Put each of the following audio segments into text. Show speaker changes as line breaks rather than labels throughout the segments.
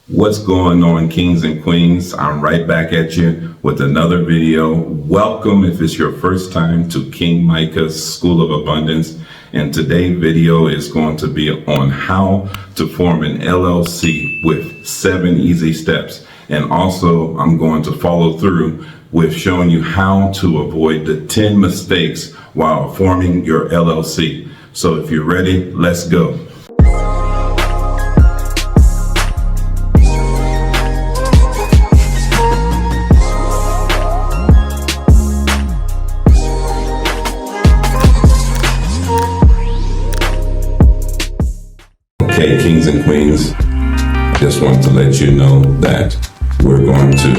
What's going on, kings and queens? I'm right back at you with another video. Welcome if it's your first time to King Micah's School of Abundance. And today's video is going to be on how to form an LLC with 7 easy steps. And also I'm going to follow through with showing you how to avoid the 10 mistakes while forming your LLC. So if you're ready, let's go. Okay, kings and queens, I just want to let you know that we're going to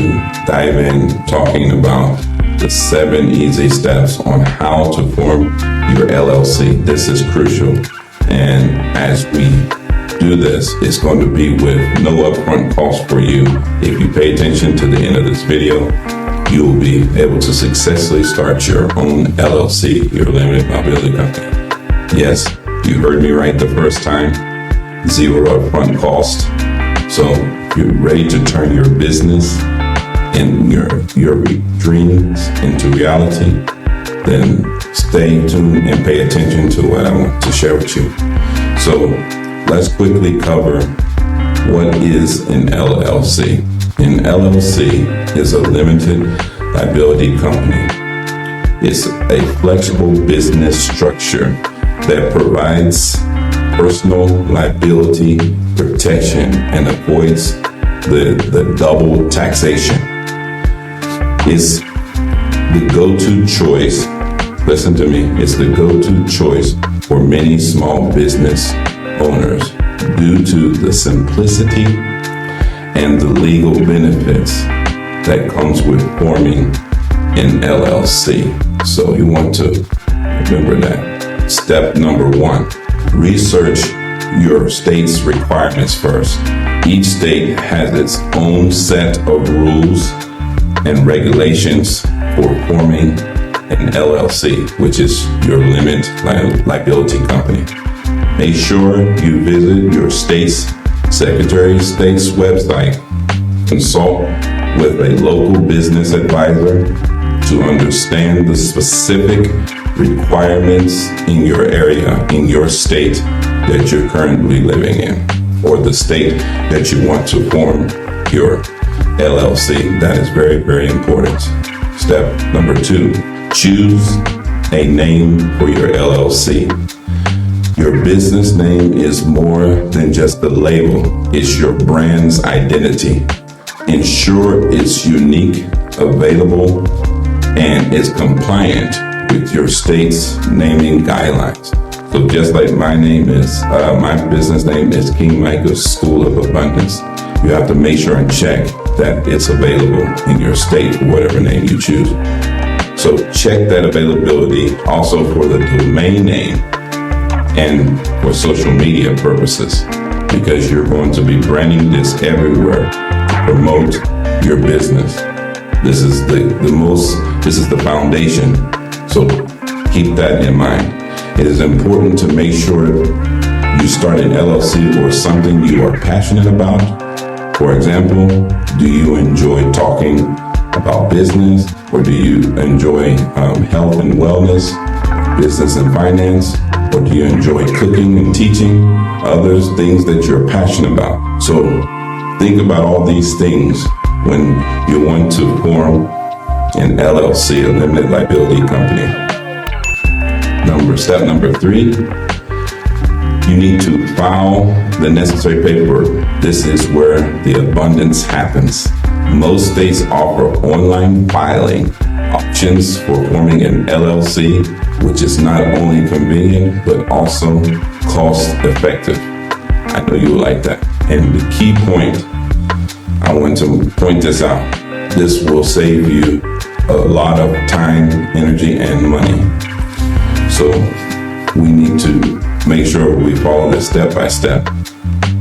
dive in talking about the 7 easy steps on how to form your LLC. This is crucial. And as we do this, it's going to be with no upfront cost for you. If you pay attention to the end of this video, you will be able to successfully start your own LLC, your limited liability company. Yes, you heard me right the first time. 0 upfront cost. So you're ready to turn your business and your dreams into reality, then stay tuned and pay attention to what I want to share with you. So let's quickly cover what is an LLC. An LLC is a limited liability company. It's a flexible business structure that provides personal liability protection and avoids the double taxation. It's the go-to choice. Listen to me. It's the go-to choice for many small business owners due to the simplicity and the legal benefits that comes with forming an LLC. So you want to remember that. Step number 1. Research your state's requirements first. Each state has its own set of rules and regulations for forming an LLC, which is your limited liability company. Make sure you visit your state's Secretary of State's website. Consult with a local business advisor to understand the specific requirements in your area, in your state that you're currently living in, or the state that you want to form your LLC. That is very, very important. Step number 2, choose a name for your LLC. Your business name is more than just a label. It's your brand's identity. Ensure it's unique, available, and is compliant with your state's naming guidelines. So just like my business name is King Micah's School of Abundance, you have to make sure and check that it's available in your state for whatever name you choose. So check that availability also for the domain name and for social media purposes, because you're going to be branding this everywhere to promote your business. This is the foundation. So keep that in mind. It is important to make sure you start an LLC or something you are passionate about. For example, do you enjoy talking about business, or do you enjoy health and wellness, business and finance, or do you enjoy cooking and teaching others things that you're passionate about? So think about all these things when you want to form an LLC, a limited liability company. Step number 3, you need to file the necessary paperwork. This is where the abundance happens. Most states offer online filing options for forming an LLC, which is not only convenient, but also cost effective. I know you like that. And the key point, I want to point this out. This will save you a lot of time, energy, and money. So we need to make sure we follow this step by step.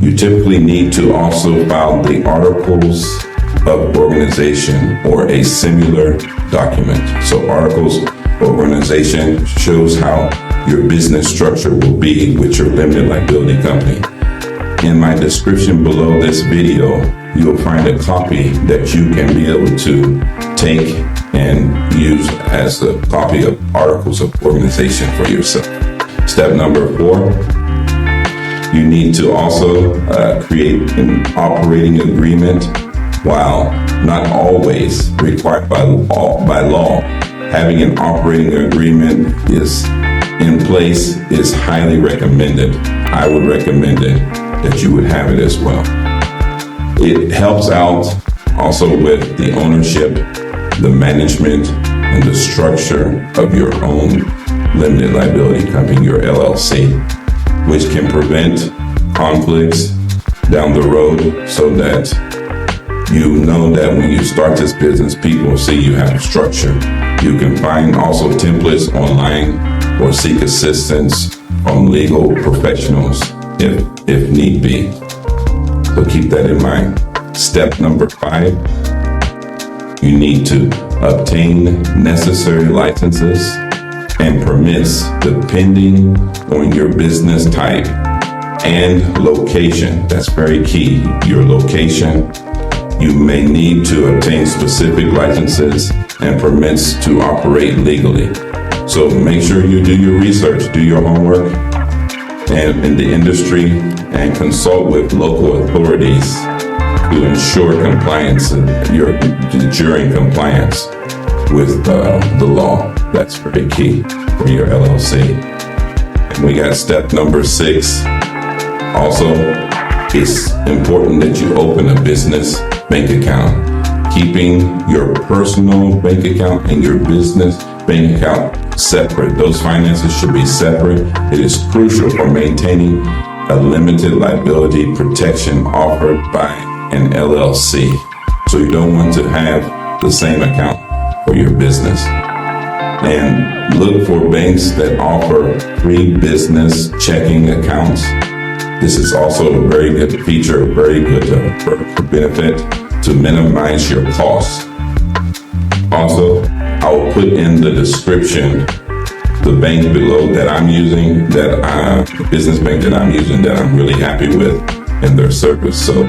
You typically need to also file the articles of organization or a similar document. So articles of organization shows how your business structure will be with your limited liability company. In my description below this video, you'll find a copy that you can be able to take and use as a copy of articles of organization for yourself. Step number 4, you need to also create an operating agreement. While not always required by law, having an operating agreement is in place is highly recommended. I would recommend it that you would have it as well. It helps out also with the ownership, the management, and the structure of your own limited liability company, your LLC, which can prevent conflicts down the road so that you know that when you start this business, people see you have structure. You can find also templates online or seek assistance from legal professionals if need be. So keep that in mind. Step number 5, you need to obtain necessary licenses and permits depending on your business type and location. That's very key, your location. You may need to obtain specific licenses and permits to operate legally. So make sure you do your research, do your homework and in the industry, and consult with local authorities to ensure compliance, you're in compliance with the law. That's very key for your LLC. And we got step number 6. Also, it's important that you open a business bank account. Keeping your personal bank account and your business bank account separate. Those finances should be separate. It is crucial for maintaining a limited liability protection offered by an LLC. So you don't want to have the same account for your business. And look for banks that offer free business checking accounts. This is also a very good feature, a very good benefit to minimize your costs. Also, I will put in the description the bank below that I'm using, the business bank that I'm using, that I'm really happy with in their service. So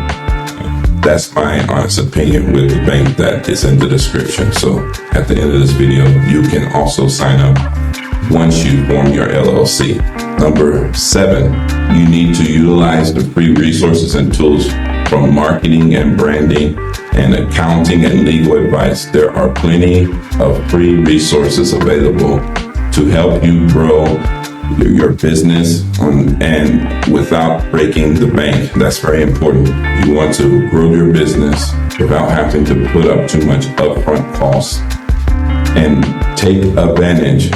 that's my honest opinion with the bank that is in the description. So at the end of this video, you can also sign up once you form your LLC. Number 7, you need to utilize the free resources and tools from marketing and branding and accounting and legal advice. There are plenty of free resources available to help you grow your business and without breaking the bank. That's very important. You want to grow your business without having to put up too much upfront costs, and take advantage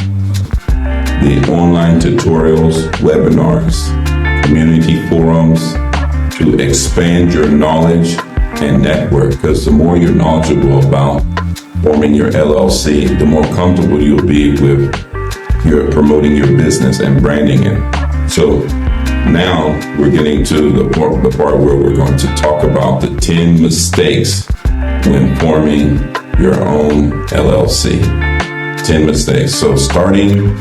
the online tutorials, webinars, community forums to expand your knowledge and network, because the more you're knowledgeable about forming your LLC, the more comfortable you'll be with your promoting your business and branding it. So now we're getting to the part where we're going to talk about the 10 mistakes when forming your own LLC. 10 mistakes. So starting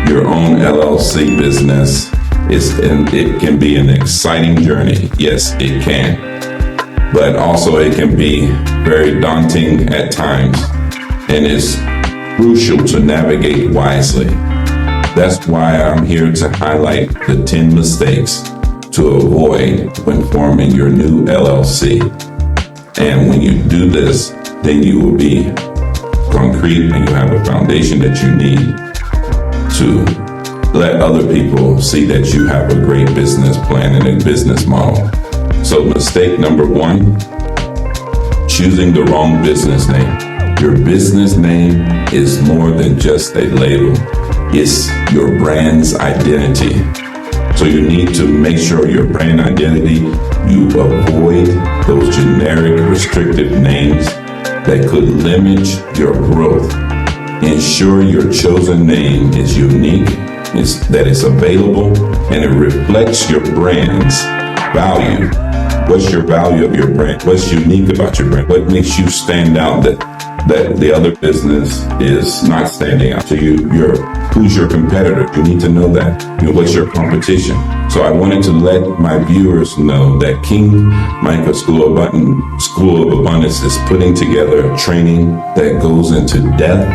your own LLC business it can be an exciting journey. Yes, it can. But also it can be very daunting at times, and it's crucial to navigate wisely. That's why I'm here to highlight the 10 mistakes to avoid when forming your new LLC. And when you do this, then you will be concrete and you have a foundation that you need to let other people see that you have a great business plan and a business model. So mistake number 1, choosing the wrong business name. Your business name is more than just a label. It's your brand's identity. So you need to make sure your brand identity, you avoid those generic restrictive names that could limit your growth. Ensure your chosen name is unique, that it's available, and it reflects your brand's value. What's your value of your brand? What's unique about your brand? What makes you stand out that that the other business is not standing out to you. Who's your competitor? You need to know that. What's your competition? So I wanted to let my viewers know that King Micah School of Abundance is putting together a training that goes into depth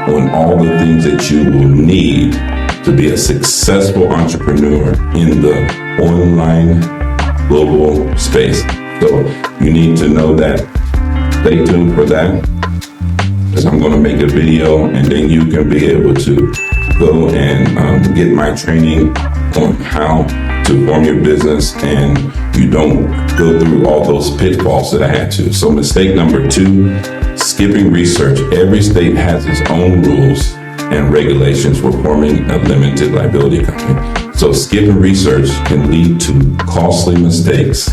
on all the things that you will need to be a successful entrepreneur in the online global space. So you need to know that. Stay tuned for that, because I'm going to make a video, and then you can be able to go and get my training on how to form your business, and you don't go through all those pitfalls that I had to. So mistake number 2, skipping research. Every state has its own rules and regulations for forming a limited liability company. So skipping research can lead to costly mistakes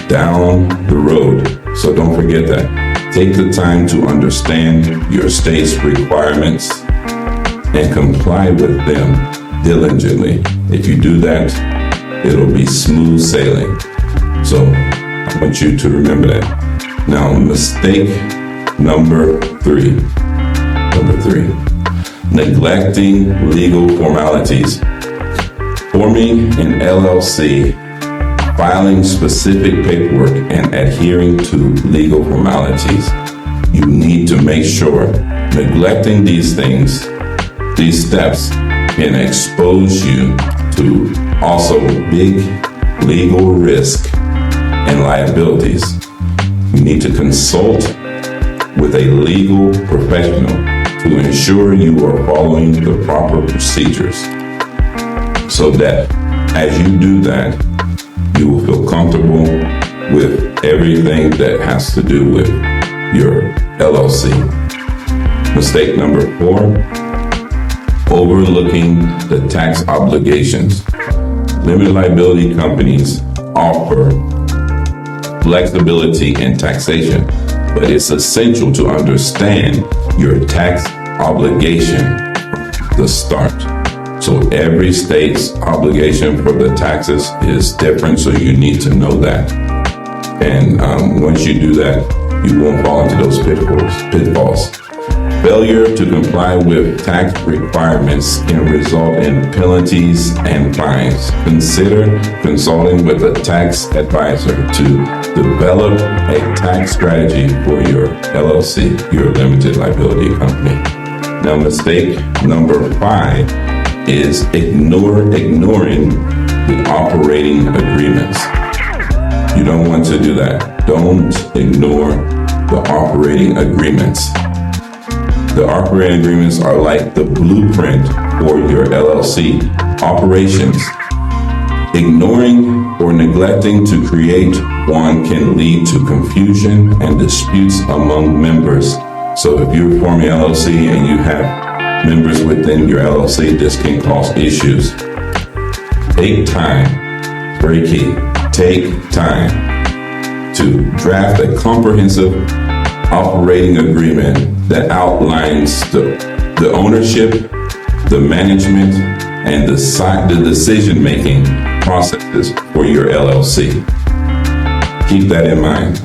down the road. So don't forget that. Take the time to understand your state's requirements and comply with them diligently. If you do that, it'll be smooth sailing. So I want you to remember that. Now, mistake number 3. Neglecting legal formalities. Forming an LLC, filing specific paperwork, and adhering to legal formalities. You need to make sure neglecting these things, these steps, can expose you to also big legal risk and liabilities. You need to consult with a legal professional to ensure you are following the proper procedures, so that as you do that, you will feel comfortable with everything that has to do with your LLC. Mistake number 4, overlooking the tax obligations. Limited liability companies offer flexibility in taxation, but it's essential to understand your tax obligation from the start. So every state's obligation for the taxes is different, so you need to know that. And once you do that, you won't fall into those pitfalls. Failure to comply with tax requirements can result in penalties and fines. Consider consulting with a tax advisor to develop a tax strategy for your LLC, your limited liability company. Now, mistake number 5 is ignoring the operating agreements. You don't want to do that. Don't ignore the operating agreements. The operating agreements are like the blueprint for your LLC operations. Ignoring or neglecting to create one can lead to confusion and disputes among members. So if you're forming an LLC and you have members within your LLC, this can cause issues. Take time, very key. Take time to draft a comprehensive operating agreement that outlines the ownership, the management, and the decision-making processes for your LLC. Keep that in mind.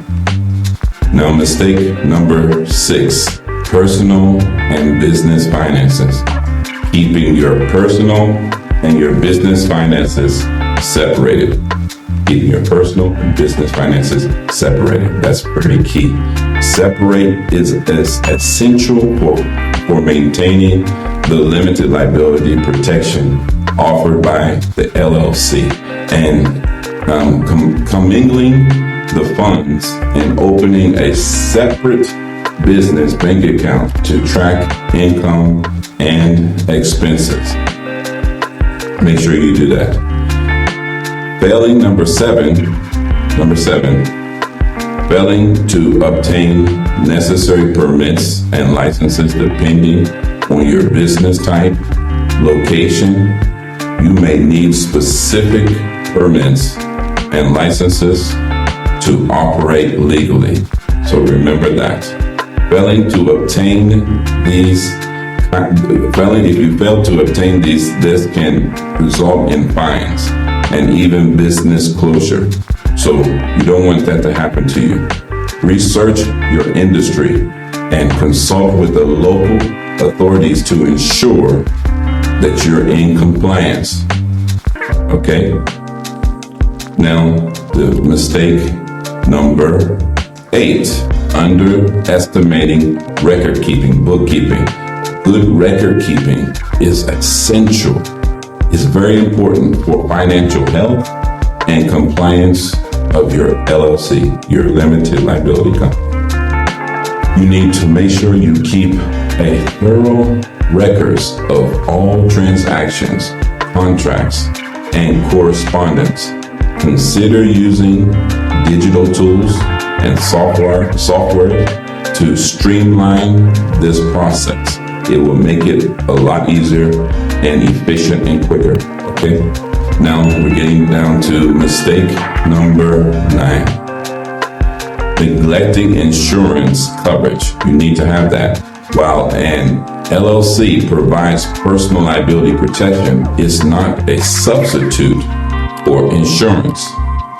Now, mistake number 6, personal and business finances. Keeping your personal and your business finances separated. Keeping your personal and business finances separated. That's very key. Separate is essential for maintaining the limited liability protection offered by the LLC, and commingling the funds and opening a separate business bank account to track income and expenses. Make sure you do that. Failing number seven, failing to obtain necessary permits and licenses depending on your business type, location. You may need specific permits and licenses to operate legally. So remember that. If you fail to obtain these, this can result in fines and even business closure. So you don't want that to happen to you. Research your industry. and consult with the local authorities to ensure that you're in compliance. Okay? Now, the mistake number 8, underestimating record keeping, bookkeeping. Good record keeping is essential. It's very important for financial health and compliance of your LLC, your limited liability company. You need to make sure you keep a thorough records of all transactions, contracts, and correspondence. Consider using digital tools and software to streamline this process. It will make it a lot easier and efficient and quicker. Okay? Now we're getting down to mistake number 9. Neglecting insurance coverage. You need to have that. While an LLC provides personal liability protection, it's not a substitute for insurance.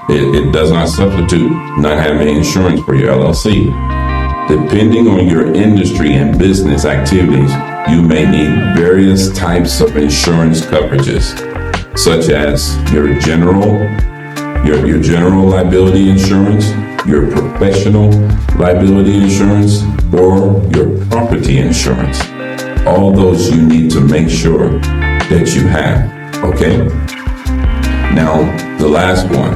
It does not substitute not having insurance for your LLC. Depending on your industry and business activities, you may need various types of insurance coverages, such as your general liability insurance, your professional liability insurance, or your property insurance. All those you need to make sure that you have, okay? Now, the last one,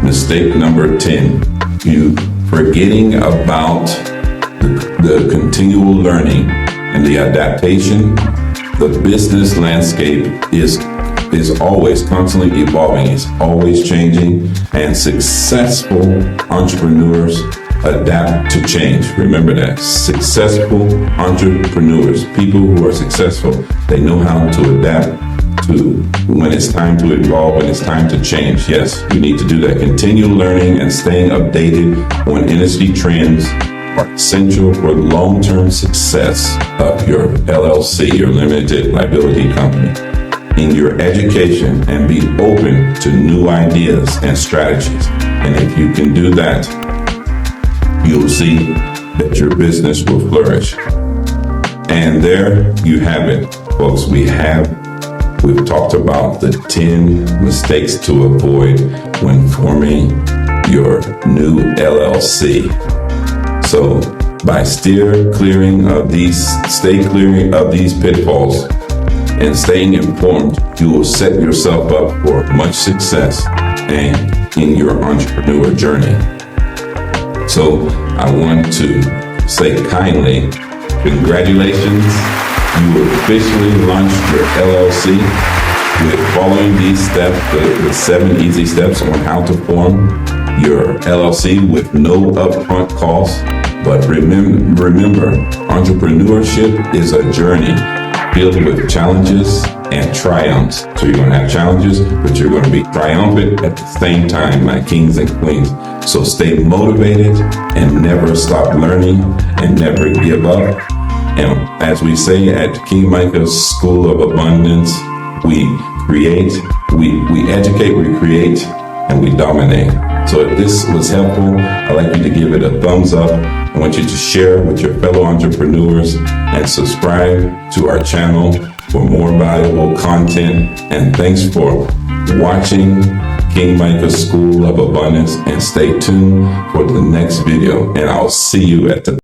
mistake number 10, you forgetting about the continual learning and the adaptation. The business landscape is always constantly evolving. It's always changing, and successful entrepreneurs adapt to change. Remember that. Successful entrepreneurs, people who are successful, they know how to adapt to when it's time to evolve, when it's time to change. Yes, you need to do that. Continual learning and staying updated on industry trends are essential for long-term success of your LLC, your limited liability company, in your education, and be open to new ideas and strategies. And if you can do that, you'll see that your business will flourish. And there you have it, folks. We've talked about the 10 mistakes to avoid when forming your new LLC. So by stay clearing of these pitfalls and staying informed, you will set yourself up for much success and in your entrepreneur journey. So I want to say kindly, congratulations. You officially launched your LLC with following these steps, the 7 easy steps on how to form your LLC with no upfront costs. But remember, entrepreneurship is a journey filled with challenges and triumphs. So you're going to have challenges, but you're going to be triumphant at the same time, my kings and queens. So stay motivated and never stop learning and never give up. And as we say at King Micah's School of Abundance, we create, we educate, we create, and we dominate. So if this was helpful, I'd like you to give it a thumbs up. I want you to share with your fellow entrepreneurs and subscribe to our channel for more valuable content. And thanks for watching King Micah's School of Abundance, and stay tuned for the next video. And I'll see you at the